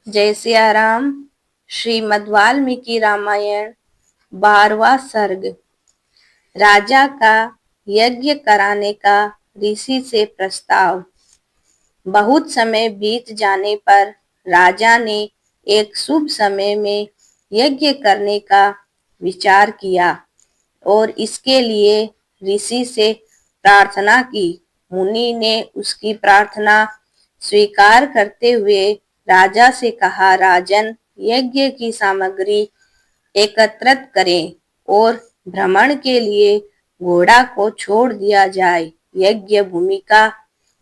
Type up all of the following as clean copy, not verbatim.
जय सिया राम। श्रीमद् वाल्मीकि रामायण 12वां सर्ग। राजा का यज्ञ कराने का ऋषि से प्रस्ताव। बहुत समय बीत जाने पर राजा ने एक शुभ समय में यज्ञ करने का विचार किया और इसके लिए ऋषि से प्रार्थना की। मुनि ने उसकी प्रार्थना स्वीकार करते हुए राजा से कहा, राजन, यज्ञ की सामग्री एकत्रित करें और भ्रमण के लिए घोड़ा को छोड़ दिया जाए। यज्ञ भूमि का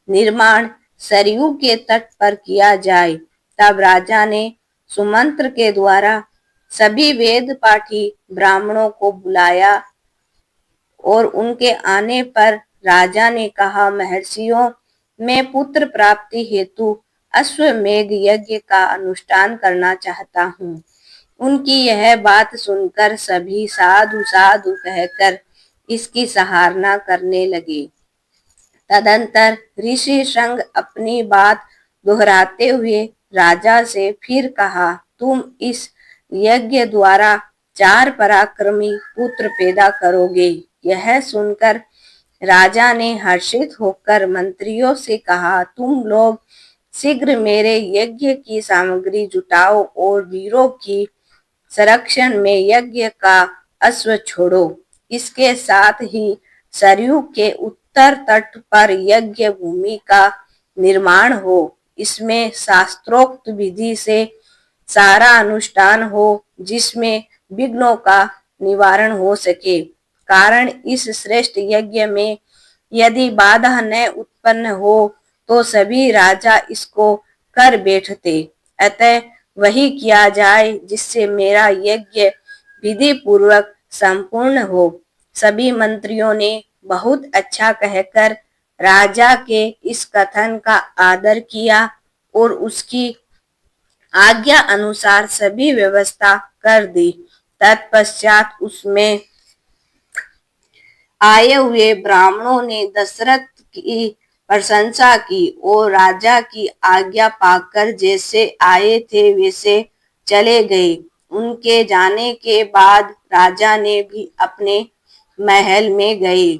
निर्माण सरयू के तट पर किया जाए। तब राजा ने सुमंत्र के द्वारा सभी वेद पाठी ब्राह्मणों को बुलाया और उनके आने पर राजा ने कहा, महर्षियों, मैं पुत्र प्राप्ति हेतु अश्वमेध यज्ञ का अनुष्ठान करना चाहता हूँ। उनकी यह बात सुनकर सभी साधु साधु कहकर इसकी सराहना करने लगे। तदंतर ऋषि संग अपनी बात दोहराते हुए राजा से फिर कहा, तुम इस यज्ञ द्वारा 4 पराक्रमी पुत्र पैदा करोगे। यह सुनकर राजा ने हर्षित होकर मंत्रियों से कहा, तुम लोग शीघ्र मेरे यज्ञ की सामग्री जुटाओ और वीरों की संरक्षण में यज्ञ का अश्व छोड़ो। इसके साथ ही सरयू के उत्तर तट पर यज्ञ भूमि का निर्माण हो। इसमें शास्त्रोक्त विधि से सारा अनुष्ठान हो जिसमें विघ्नों का निवारण हो सके। कारण इस श्रेष्ठ यज्ञ में यदि बाधा न उत्पन्न हो तो सभी राजा इसको कर बैठते। अतः वही किया जाए जिससे मेरा यज्ञ विधि पूर्वक संपूर्ण हो। सभी मंत्रियों ने बहुत अच्छा कहकर राजा के इस कथन का आदर किया और उसकी आज्ञा अनुसार सभी व्यवस्था कर दी। तत्पश्चात उसमें आए हुए ब्राह्मणों ने दशरथ की प्रशंसा की और राजा की आज्ञा पाकर जैसे आए थे वैसे चले गए। उनके जाने के बाद राजा ने भी अपने महल में गए।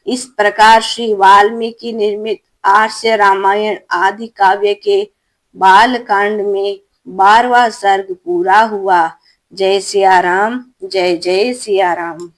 इस प्रकार श्री वाल्मीकि निर्मित आर्ष रामायण आदि काव्य के बालकांड में 12वां सर्ग पूरा हुआ। जय सिया राम। जय जय सिया राम।